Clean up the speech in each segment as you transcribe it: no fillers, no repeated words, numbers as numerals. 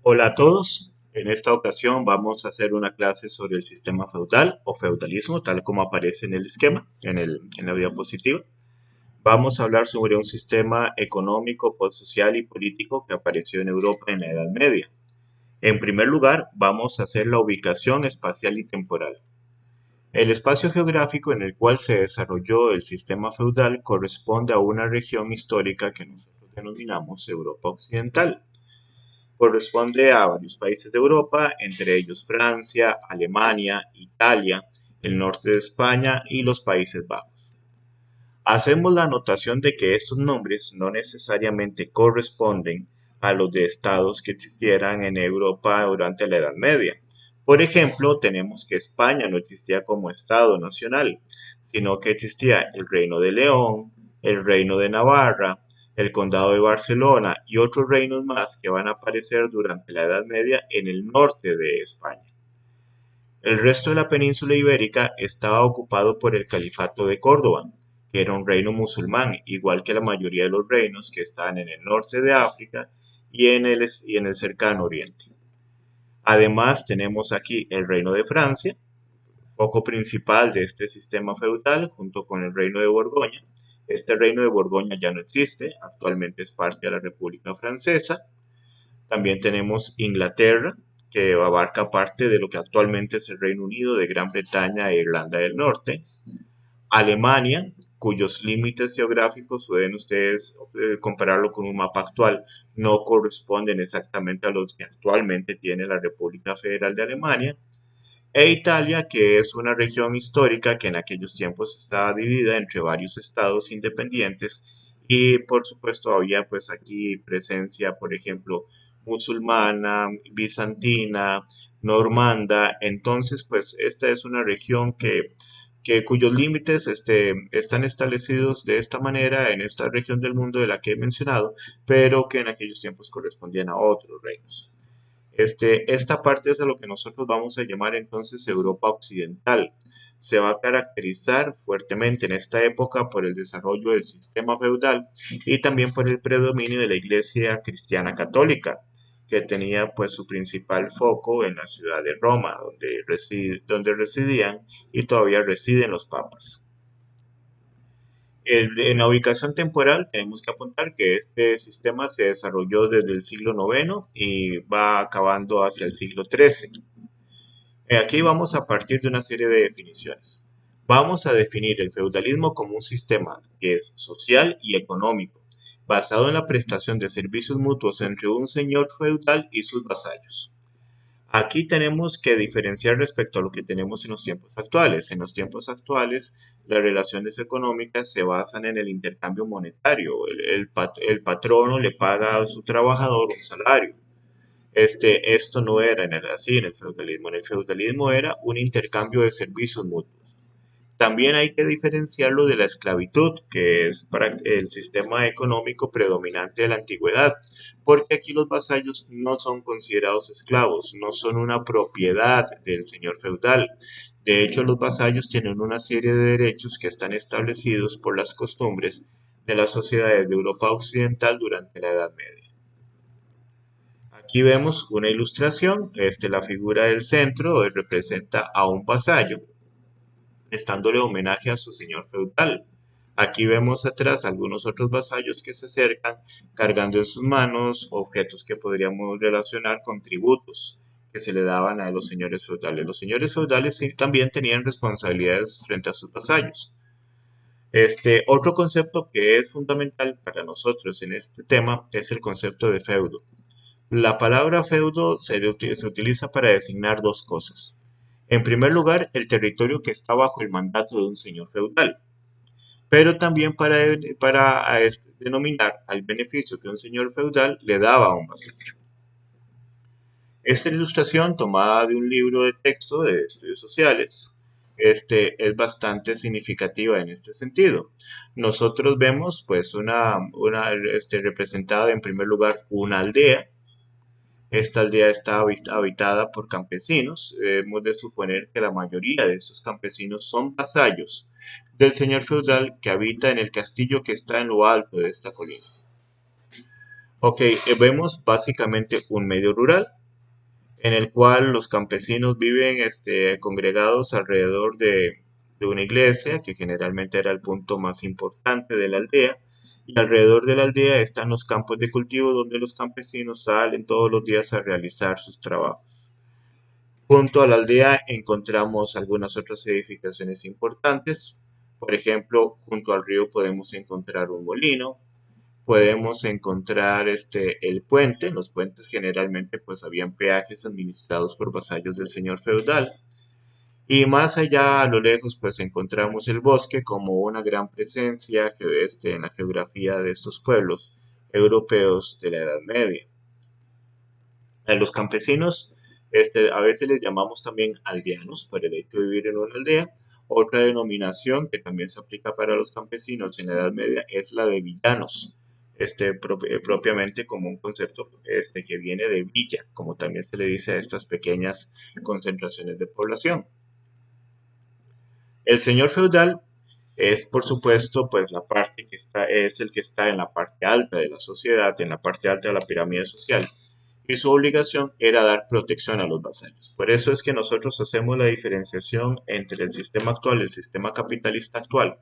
Hola a todos. En esta ocasión vamos a hacer una clase sobre el sistema feudal o feudalismo, tal como aparece en el esquema, en la diapositiva. Vamos a hablar sobre un sistema económico, social y político que apareció en Europa en la Edad Media. En primer lugar, vamos a hacer la ubicación espacial y temporal. El espacio geográfico en el cual se desarrolló el sistema feudal corresponde a una región histórica que nosotros denominamos Europa Occidental. Corresponde a varios países de Europa, entre ellos Francia, Alemania, Italia, el norte de España y los Países Bajos. Hacemos la anotación de que estos nombres no necesariamente corresponden a los de estados que existieran en Europa durante la Edad Media. Por ejemplo, tenemos que España no existía como estado nacional, sino que existía el Reino de León, el Reino de Navarra, el Condado de Barcelona y otros reinos más que van a aparecer durante la Edad Media en el norte de España. El resto de la península ibérica estaba ocupado por el Califato de Córdoba, que era un reino musulmán, igual que la mayoría de los reinos que estaban en el norte de África y en el cercano oriente. Además, tenemos aquí el reino de Francia, foco principal de este sistema feudal, junto con el reino de Borgoña. Este reino de Borgoña ya no existe, actualmente es parte de la República Francesa. También tenemos Inglaterra, que abarca parte de lo que actualmente es el Reino Unido, de Gran Bretaña e Irlanda del Norte. Alemania, cuyos límites geográficos pueden ustedes compararlo con un mapa actual, no corresponden exactamente a los que actualmente tiene la República Federal de Alemania. E Italia, que es una región histórica que en aquellos tiempos estaba dividida entre varios estados independientes y por supuesto había pues aquí presencia, por ejemplo, musulmana, bizantina, normanda. Entonces pues esta es una región cuyos límites están establecidos de esta manera en esta región del mundo de la que he mencionado, pero que en aquellos tiempos correspondían a otros reinos. Esta parte es a lo que nosotros vamos a llamar entonces Europa Occidental. Se va a caracterizar fuertemente en esta época por el desarrollo del sistema feudal y también por el predominio de la Iglesia cristiana católica, que tenía pues su principal foco en la ciudad de Roma, donde residían y todavía residen los papas. En la ubicación temporal tenemos que apuntar que este sistema se desarrolló desde el siglo IX y va acabando hacia el siglo XIII. Aquí vamos a partir de una serie de definiciones. Vamos a definir el feudalismo como un sistema que es social y económico, basado en la prestación de servicios mutuos entre un señor feudal y sus vasallos. Aquí tenemos que diferenciar respecto a lo que tenemos en los tiempos actuales. En los tiempos actuales, las relaciones económicas se basan en el intercambio monetario. El patrono le paga a su trabajador un salario. Esto no era así en el feudalismo. En el feudalismo era un intercambio de servicios mutuos. También hay que diferenciarlo de la esclavitud, que es el sistema económico predominante de la antigüedad, porque aquí los vasallos no son considerados esclavos, no son una propiedad del señor feudal. De hecho, los vasallos tienen una serie de derechos que están establecidos por las costumbres de las sociedades de Europa Occidental durante la Edad Media. Aquí vemos una ilustración, la figura del centro representa a un vasallo prestándole homenaje a su señor feudal. Aquí vemos atrás algunos otros vasallos que se acercan cargando en sus manos objetos que podríamos relacionar con tributos que se le daban a los señores feudales. Los señores feudales sí, también tenían responsabilidades frente a sus vasallos. Otro concepto que es fundamental para nosotros en este tema es el concepto de feudo. La palabra feudo se utiliza para designar dos cosas. En primer lugar, el territorio que está bajo el mandato de un señor feudal, pero también para denominar al beneficio que un señor feudal le daba a un vasallo. Esta ilustración, tomada de un libro de texto de estudios sociales, es bastante significativa en este sentido. Nosotros vemos pues representada en primer lugar una aldea. Esta aldea está habitada por campesinos. Debemos de suponer que la mayoría de estos campesinos son vasallos del señor feudal que habita en el castillo que está en lo alto de esta colina. Ok, vemos básicamente un medio rural en el cual los campesinos viven congregados alrededor de una iglesia, que generalmente era el punto más importante de la aldea, y alrededor de la aldea están los campos de cultivo donde los campesinos salen todos los días a realizar sus trabajos. Junto a la aldea encontramos algunas otras edificaciones importantes. Por ejemplo, junto al río podemos encontrar un molino, podemos encontrar el puente. En los puentes generalmente pues habían peajes administrados por vasallos del señor feudal. Y más allá a lo lejos pues encontramos el bosque como una gran presencia en la geografía de estos pueblos europeos de la Edad Media. A los campesinos a veces les llamamos también aldeanos por el hecho de vivir en una aldea. Otra denominación que también se aplica para los campesinos en la Edad Media es la de villanos, propiamente como un concepto que viene de villa, como también se le dice a estas pequeñas concentraciones de población. El señor feudal es, por supuesto, pues la parte que está, es el que está en la parte alta de la sociedad, en la parte alta de la pirámide social, y su obligación era dar protección a los vasallos. Por eso es que nosotros hacemos la diferenciación entre el sistema actual, el sistema capitalista actual,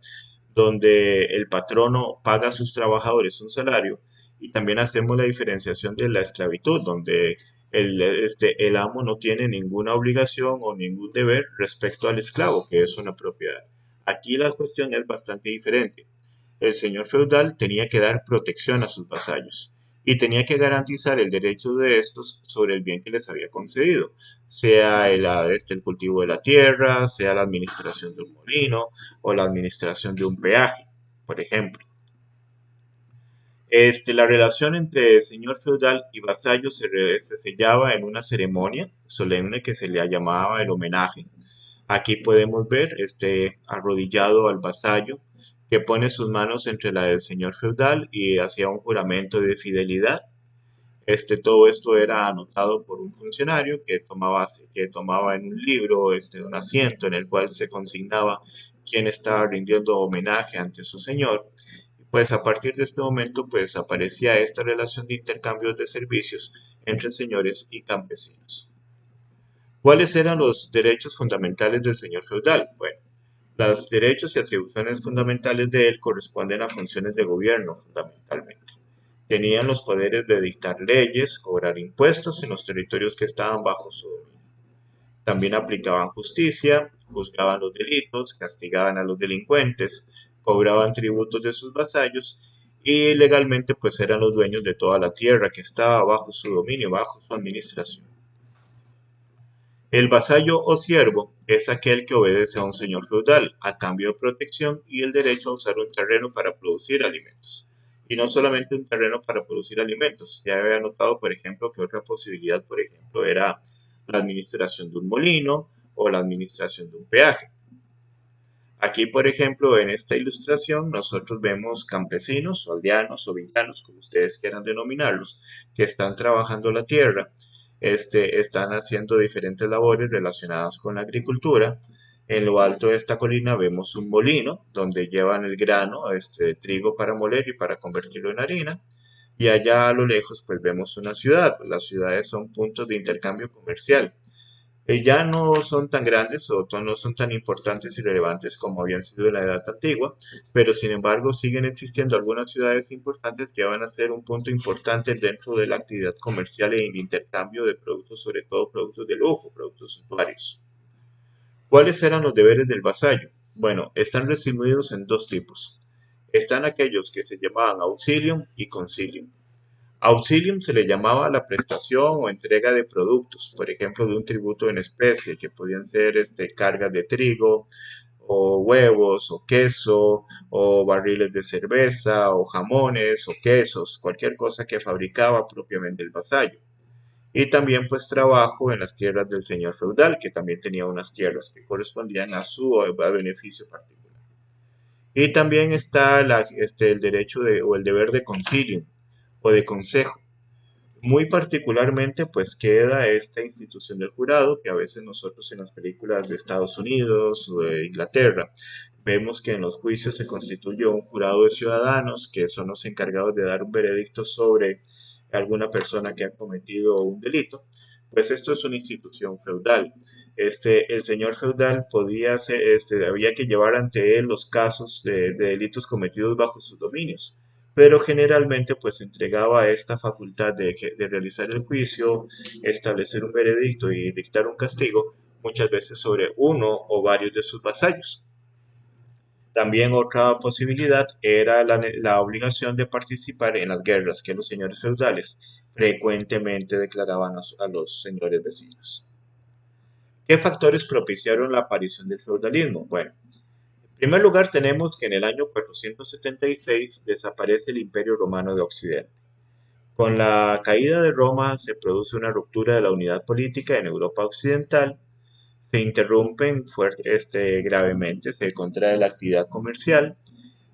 donde el patrono paga a sus trabajadores un salario, y también hacemos la diferenciación de la esclavitud, donde el amo no tiene ninguna obligación o ningún deber respecto al esclavo, que es una propiedad. Aquí la cuestión es bastante diferente. El señor feudal tenía que dar protección a sus vasallos y tenía que garantizar el derecho de estos sobre el bien que les había concedido, sea el cultivo de la tierra, sea la administración de un molino o la administración de un peaje, por ejemplo. La relación entre señor feudal y vasallo se sellaba en una ceremonia solemne que se le llamaba el homenaje. Aquí podemos ver arrodillado al vasallo que pone sus manos entre la del señor feudal y hacía un juramento de fidelidad. Todo esto era anotado por un funcionario que tomaba en un libro un asiento en el cual se consignaba quién estaba rindiendo homenaje ante su señor. Pues a partir de este momento pues aparecía esta relación de intercambios de servicios entre señores y campesinos. ¿Cuáles eran los derechos fundamentales del señor feudal? Bueno, los derechos y atribuciones fundamentales de él corresponden a funciones de gobierno fundamentalmente. Tenían los poderes de dictar leyes, cobrar impuestos en los territorios que estaban bajo su dominio. También aplicaban justicia, juzgaban los delitos, castigaban a los delincuentes, cobraban tributos de sus vasallos y legalmente pues eran los dueños de toda la tierra que estaba bajo su dominio, bajo su administración. El vasallo o siervo es aquel que obedece a un señor feudal a cambio de protección y el derecho a usar un terreno para producir alimentos. Y no solamente un terreno para producir alimentos. Ya había notado, por ejemplo, que otra posibilidad, por ejemplo, era la administración de un molino o la administración de un peaje. Aquí, por ejemplo, en esta ilustración, nosotros vemos campesinos, o aldeanos o villanos, como ustedes quieran denominarlos, que están trabajando la tierra, están haciendo diferentes labores relacionadas con la agricultura. En lo alto de esta colina vemos un molino donde llevan el grano, de trigo para moler y para convertirlo en harina. Y allá a lo lejos, pues vemos una ciudad. Las ciudades son puntos de intercambio comercial ya no son tan grandes o no son tan importantes y relevantes como habían sido en la Edad Antigua, pero sin embargo siguen existiendo algunas ciudades importantes que van a ser un punto importante dentro de la actividad comercial e intercambio de productos, sobre todo productos de lujo, productos suntuarios. ¿Cuáles eran los deberes del vasallo? Bueno, están resumidos en dos tipos. Están aquellos que se llamaban auxilium y concilium. Auxilium se le llamaba a la prestación o entrega de productos, por ejemplo, de un tributo en especie, que podían ser cargas de trigo, o huevos, o queso, o barriles de cerveza, o jamones, o quesos, cualquier cosa que fabricaba propiamente el vasallo. Y también pues trabajo en las tierras del señor feudal, que también tenía unas tierras que correspondían a su beneficio particular. Y también está el derecho o el deber de concilium o de consejo. Muy particularmente, pues queda esta institución del jurado, que a veces nosotros en las películas de Estados Unidos o de Inglaterra vemos que en los juicios se constituye un jurado de ciudadanos que son los encargados de dar un veredicto sobre alguna persona que ha cometido un delito, pues esto es una institución feudal. El señor feudal podía ser, había que llevar ante él los casos de delitos cometidos bajo sus dominios, pero generalmente pues entregaba esta facultad de realizar el juicio, establecer un veredicto y dictar un castigo, muchas veces sobre uno o varios de sus vasallos. También otra posibilidad era la obligación de participar en las guerras que los señores feudales frecuentemente declaraban a los señores vecinos. ¿Qué factores propiciaron la aparición del feudalismo? Bueno, en primer lugar tenemos que en el año 476 desaparece el Imperio Romano de Occidente. Con la caída de Roma se produce una ruptura de la unidad política en Europa Occidental, se interrumpen gravemente, se contrae la actividad comercial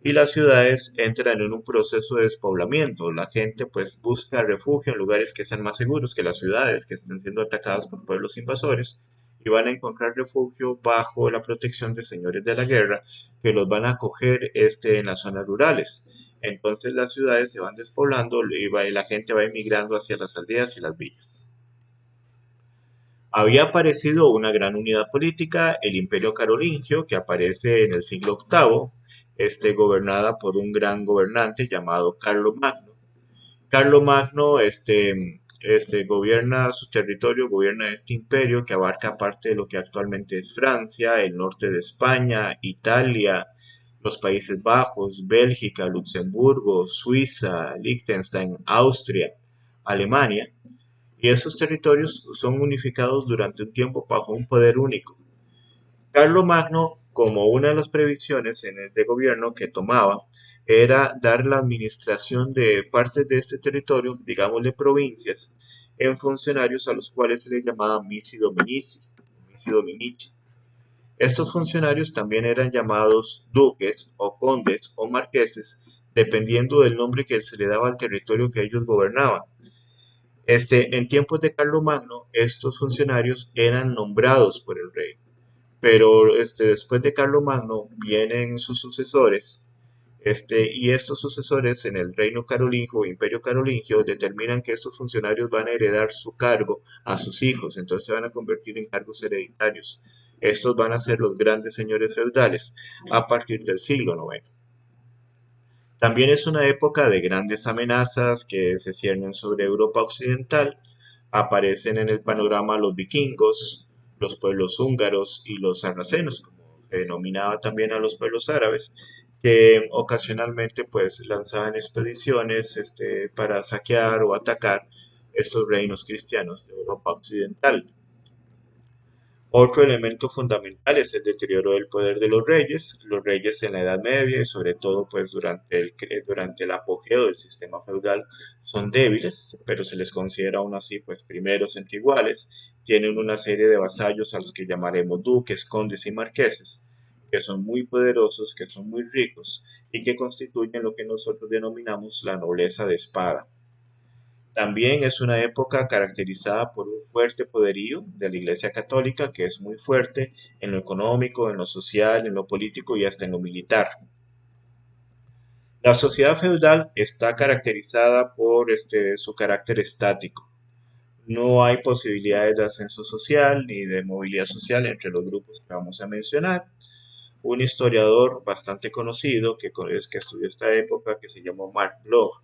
y las ciudades entran en un proceso de despoblamiento. La gente pues busca refugio en lugares que sean más seguros que las ciudades que estén siendo atacadas por pueblos invasores y van a encontrar refugio bajo la protección de señores de la guerra que los van a acoger en las zonas rurales. Entonces las ciudades se van despoblando y la gente va emigrando hacia las aldeas y las villas. Había aparecido una gran unidad política, el Imperio Carolingio, que aparece en el siglo octavo, gobernada por un gran gobernante llamado Carlomagno. Carlomagno gobierna su territorio, gobierna este imperio que abarca parte de lo que actualmente es Francia, el norte de España, Italia, los Países Bajos, Bélgica, Luxemburgo, Suiza, Liechtenstein, Austria, Alemania, y esos territorios son unificados durante un tiempo bajo un poder único. Carlomagno, como una de las previsiones en el de gobierno que tomaba, era dar la administración de partes de este territorio, digámosle provincias, en funcionarios a los cuales se les llamaba missi dominici, missi dominici. Estos funcionarios también eran llamados duques o condes o marqueses, dependiendo del nombre que se le daba al territorio que ellos gobernaban. En tiempos de Carlomagno, estos funcionarios eran nombrados por el rey, pero después de Carlomagno vienen sus sucesores, y estos sucesores en el reino carolingio o imperio carolingio determinan que estos funcionarios van a heredar su cargo a sus hijos, entonces se van a convertir en cargos hereditarios. Estos van a ser los grandes señores feudales a partir del siglo IX. También es una época de grandes amenazas que se ciernen sobre Europa occidental. Aparecen en el panorama los vikingos, los pueblos húngaros y los sarracenos, como se denominaba también a los pueblos árabes, que ocasionalmente pues lanzaban expediciones para saquear o atacar estos reinos cristianos de Europa occidental. Otro elemento fundamental es el deterioro del poder de los reyes. Los reyes en la Edad Media y sobre todo pues durante el apogeo del sistema feudal son débiles, pero se les considera aún así pues primeros entre iguales. Tienen una serie de vasallos a los que llamaremos duques, condes y marqueses, que son muy poderosos, que son muy ricos y que constituyen lo que nosotros denominamos la nobleza de espada. También es una época caracterizada por un fuerte poderío de la Iglesia Católica, que es muy fuerte en lo económico, en lo social, en lo político y hasta en lo militar. La sociedad feudal está caracterizada por su carácter estático. No hay posibilidades de ascenso social ni de movilidad social entre los grupos que vamos a mencionar. Un historiador bastante conocido que estudió esta época, que se llamó Marc Bloch,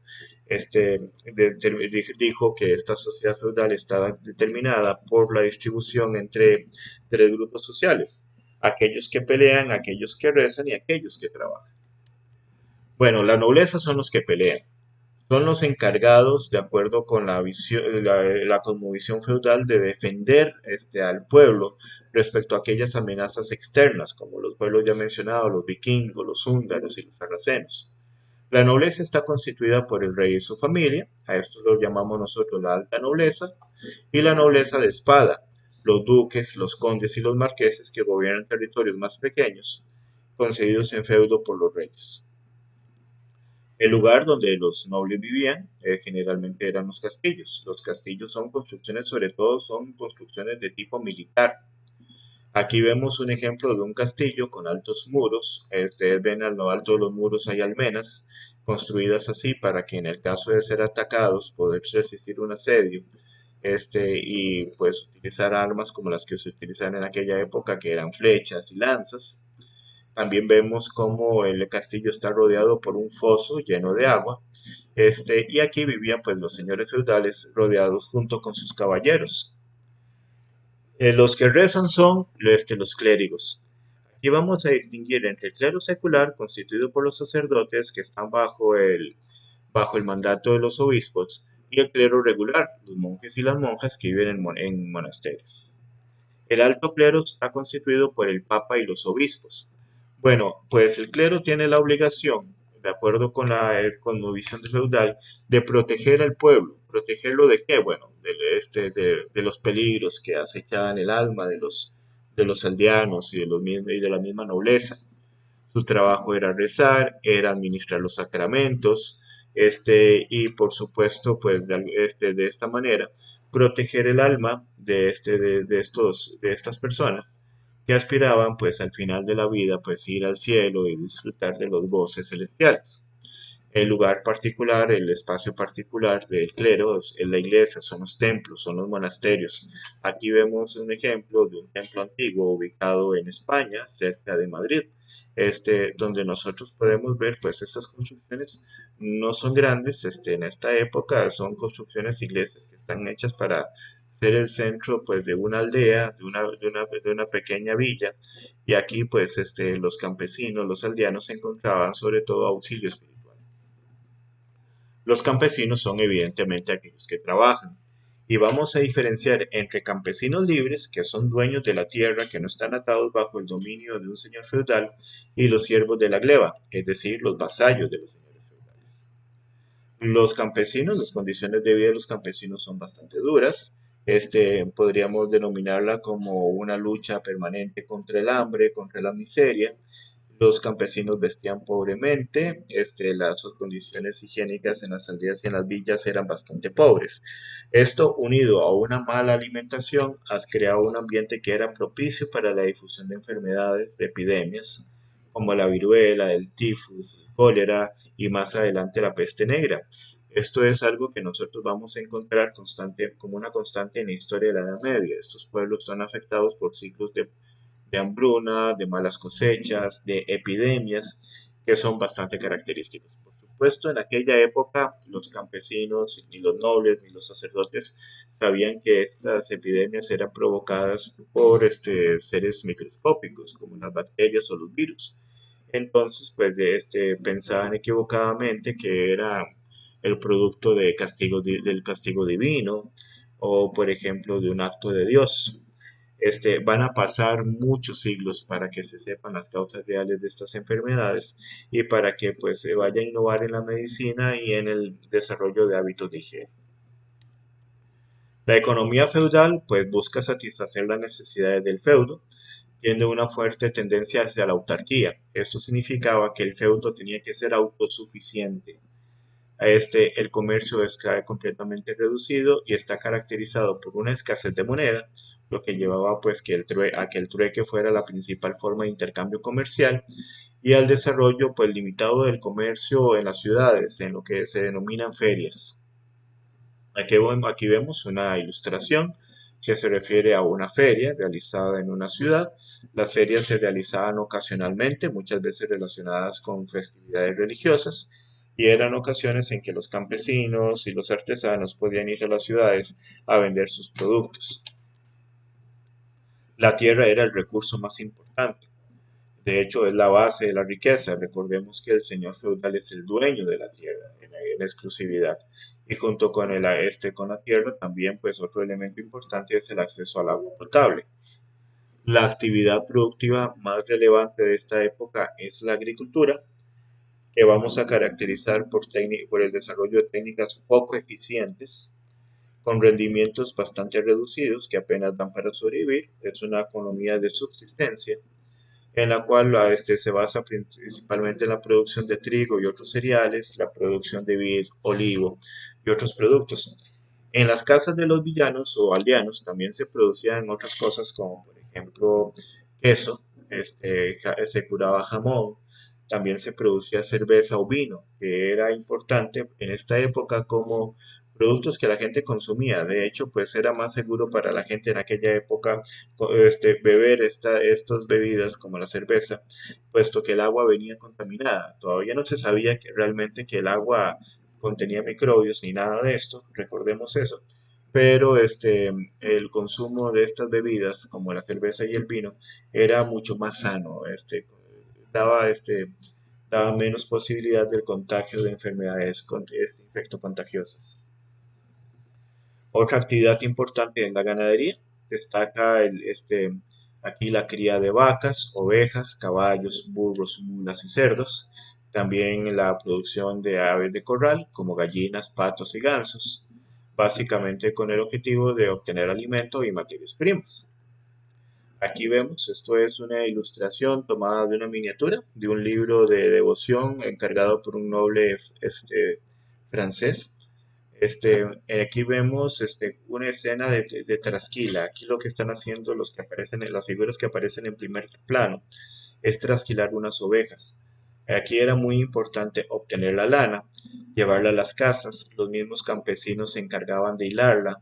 dijo que esta sociedad feudal estaba determinada por la distribución entre tres grupos sociales: aquellos que pelean, aquellos que rezan y aquellos que trabajan. Bueno, la nobleza son los que pelean, son los encargados, de acuerdo con la cosmovisión feudal, de defender al pueblo respecto a aquellas amenazas externas, como los pueblos ya mencionados, los vikingos, los húngaros y los sarracenos. La nobleza está constituida por el rey y su familia, a esto lo llamamos nosotros la alta nobleza, y la nobleza de espada, los duques, los condes y los marqueses que gobiernan territorios más pequeños, concedidos en feudo por los reyes. El lugar donde los nobles vivían generalmente eran los castillos. Los castillos son construcciones, sobre todo son construcciones de tipo militar. Aquí vemos un ejemplo de un castillo con altos muros. Ustedes ven a lo alto de los muros hay almenas. construidas así para que en el caso de ser atacados poder resistir un asedio, y pues utilizar armas como las que se utilizaban en aquella época, que eran flechas y lanzas. También vemos cómo el castillo está rodeado por un foso lleno de agua, y aquí vivían pues los señores feudales rodeados junto con sus caballeros. Los que rezan son los clérigos. Aquí vamos a distinguir entre el clero secular, constituido por los sacerdotes que están bajo el mandato de los obispos, y el clero regular, los monjes y las monjas que viven en monasterios. El alto clero está constituido por el papa y los obispos. Bueno, pues el clero tiene la obligación, de acuerdo con la cosmovisión feudal, de proteger al pueblo. ¿Protegerlo de qué? Bueno, de los peligros que acechaban el alma de los aldeanos y de la misma nobleza. Su trabajo era rezar, era administrar los sacramentos, y por supuesto, pues de esta manera, proteger el alma de estas personas que aspiraban, pues al final de la vida, pues ir al cielo y disfrutar de los goces celestiales. El lugar particular, el espacio particular del clero es la iglesia, son los templos, son los monasterios. Aquí vemos un ejemplo de un templo antiguo ubicado en España, cerca de Madrid, donde nosotros podemos ver, pues estas construcciones no son grandes, en esta época son construcciones iglesias que están hechas para ser el centro, pues, de una aldea, de una pequeña villa, y aquí, pues, los campesinos, los aldeanos encontraban sobre todo auxilio espiritual. Los campesinos son evidentemente aquellos que trabajan. Y vamos a diferenciar entre campesinos libres, que son dueños de la tierra, que no están atados bajo el dominio de un señor feudal, y los siervos de la gleba, es decir, los vasallos de los señores feudales. Los campesinos, las condiciones de vida de los campesinos son bastante duras. Podríamos denominarla como una lucha permanente contra el hambre, contra la miseria. Los campesinos vestían pobremente, las condiciones higiénicas en las aldeas y en las villas eran bastante pobres. Esto, unido a una mala alimentación, ha creado un ambiente que era propicio para la difusión de enfermedades, de epidemias, como la viruela, el tifus, el cólera y más adelante la peste negra. Esto es algo que nosotros vamos a encontrar como una constante en la historia de la Edad Media. Estos pueblos son afectados por ciclos de hambruna, de malas cosechas, de epidemias, que son bastante característicos. Por supuesto, en aquella época los campesinos, ni los nobles, ni los sacerdotes sabían que estas epidemias eran provocadas por seres microscópicos, como las bacterias o los virus. Entonces, pues pensaban equivocadamente que era el producto del castigo divino o, por ejemplo, de un acto de Dios. Van a pasar muchos siglos para que se sepan las causas reales de estas enfermedades y para que pues se vaya a innovar en la medicina y en el desarrollo de hábitos de higiene. La economía feudal pues busca satisfacer las necesidades del feudo, tiene una fuerte tendencia hacia la autarquía. Esto significaba que el feudo tenía que ser autosuficiente. El comercio es completamente reducido y está caracterizado por una escasez de moneda, lo que llevaba pues a que el trueque fuera la principal forma de intercambio comercial y al desarrollo pues limitado del comercio en las ciudades, en lo que se denominan ferias. Aquí vemos una ilustración que se refiere a una feria realizada en una ciudad. Las ferias se realizaban ocasionalmente, muchas veces relacionadas con festividades religiosas, y eran ocasiones en que los campesinos y los artesanos podían ir a las ciudades a vender sus productos. La tierra era el recurso más importante. De hecho, es la base de la riqueza. Recordemos que el señor feudal es el dueño de la tierra en exclusividad. Y junto con con la tierra también, pues otro elemento importante es el acceso al agua potable. La actividad productiva más relevante de esta época es la agricultura, que vamos a caracterizar por el desarrollo de técnicas poco eficientes, con rendimientos bastante reducidos que apenas dan para sobrevivir. Es una economía de subsistencia en la cual se basa principalmente en la producción de trigo y otros cereales, la producción de vid, olivo y otros productos. En las casas de los villanos o aldeanos también se producían otras cosas como por ejemplo queso, se curaba jamón, también se producía cerveza o vino, que era importante en esta época como productos que la gente consumía. De hecho, pues era más seguro para la gente en aquella época beber estas bebidas como la cerveza, puesto que el agua venía contaminada. Todavía no se sabía realmente que el agua contenía microbios ni nada de esto, recordemos eso. Pero el consumo de estas bebidas, como la cerveza y el vino, era mucho más sano. Daba, daba menos posibilidad del contagio de enfermedades infectocontagiosas. Otra actividad importante en la ganadería destaca aquí la cría de vacas, ovejas, caballos, burros, mulas y cerdos. También la producción de aves de corral como gallinas, patos y gansos, básicamente con el objetivo de obtener alimento y materias primas. Aquí vemos, esto es una ilustración tomada de una miniatura de un libro de devoción encargado por un noble francés. Aquí vemos una escena de trasquila. Aquí lo que están haciendo los que aparecen en las figuras que aparecen en primer plano es trasquilar unas ovejas. Aquí era muy importante obtener la lana, llevarla a las casas. Los mismos campesinos se encargaban de hilarla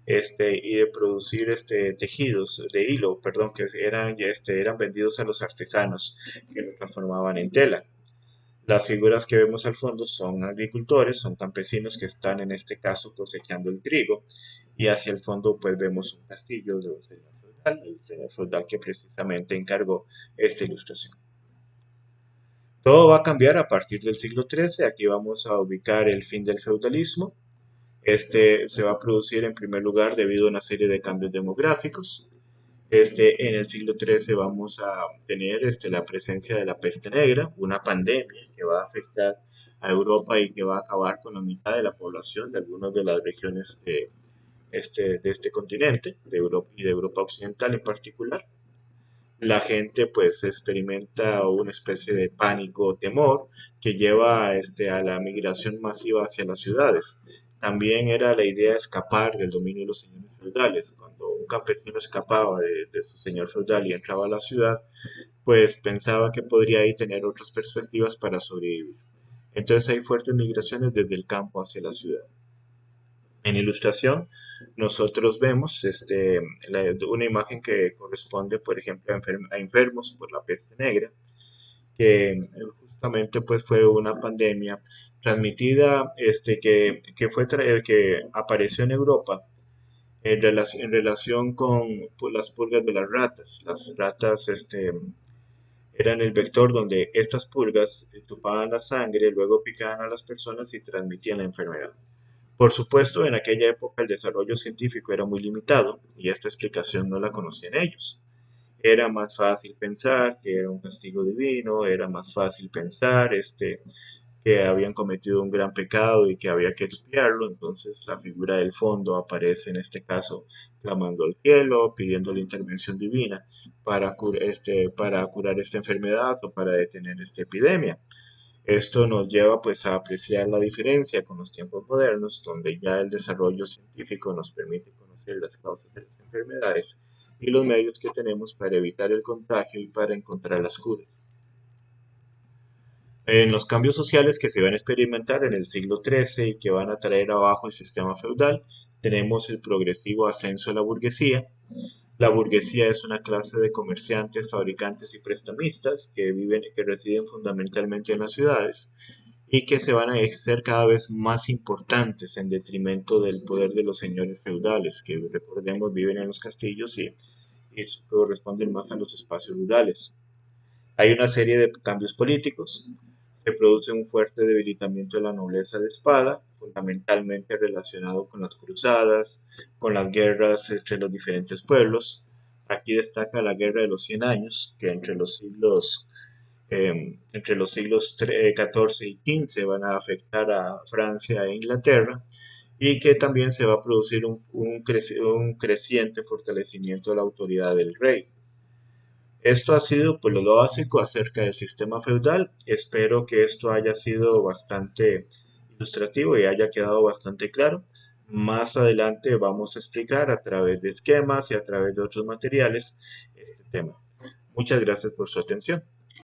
y de producir tejidos de hilo, perdón, que eran vendidos a los artesanos que lo transformaban en tela. Las figuras que vemos al fondo son agricultores, son campesinos que están en este caso cosechando el trigo, y hacia el fondo pues vemos un castillo de un señor feudal, el señor feudal que precisamente encargó esta ilustración. Todo va a cambiar a partir del siglo XIII. Aquí vamos a ubicar el fin del feudalismo. Este se va a producir en primer lugar debido a una serie de cambios demográficos. En el siglo XIII vamos a tener la presencia de la peste negra, una pandemia que va a afectar a Europa y que va a acabar con la mitad de la población de algunas de las regiones de este continente, de Europa y de Europa Occidental en particular. La gente pues experimenta una especie de pánico o temor que lleva a la migración masiva hacia las ciudades. También era la idea de escapar del dominio de los señores feudales. Cuando un campesino escapaba de su señor feudal y entraba a la ciudad, pues pensaba que podría ahí tener otras perspectivas para sobrevivir. Entonces hay fuertes migraciones desde el campo hacia la ciudad. En ilustración, nosotros vemos una imagen que corresponde, por ejemplo, a enfermos por la peste negra, que justamente pues fue una pandemia transmitida que apareció en Europa en relación con pues, las pulgas de las ratas. Las ratas eran el vector donde estas pulgas chupaban la sangre, luego picaban a las personas y transmitían la enfermedad. Por supuesto, en aquella época el desarrollo científico era muy limitado y esta explicación no la conocían ellos. Era más fácil pensar que era un castigo divino, era más fácil pensar que habían cometido un gran pecado y que había que expiarlo. Entonces la figura del fondo aparece en este caso clamando al cielo, pidiendo la intervención divina para curar esta enfermedad o para detener esta epidemia. Esto nos lleva pues a apreciar la diferencia con los tiempos modernos, donde ya el desarrollo científico nos permite conocer las causas de las enfermedades y los medios que tenemos para evitar el contagio y para encontrar las curas. En los cambios sociales que se van a experimentar en el siglo XIII y que van a traer abajo el sistema feudal, tenemos el progresivo ascenso de la burguesía. La burguesía es una clase de comerciantes, fabricantes y prestamistas que residen fundamentalmente en las ciudades y que se van a ser cada vez más importantes en detrimento del poder de los señores feudales, que recordemos viven en los castillos y corresponden más a los espacios rurales. Hay una serie de cambios políticos. Se produce un fuerte debilitamiento de la nobleza de espada, fundamentalmente relacionado con las cruzadas, con las guerras entre los diferentes pueblos. Aquí destaca la Guerra de los 100 Años, que entre los siglos XIV y XV van a afectar a Francia e Inglaterra, y que también se va a producir un creciente fortalecimiento de la autoridad del rey. Esto ha sido pues lo básico acerca del sistema feudal. Espero que esto haya sido bastante ilustrativo y haya quedado bastante claro. Más adelante vamos a explicar a través de esquemas y a través de otros materiales este tema. Muchas gracias por su atención.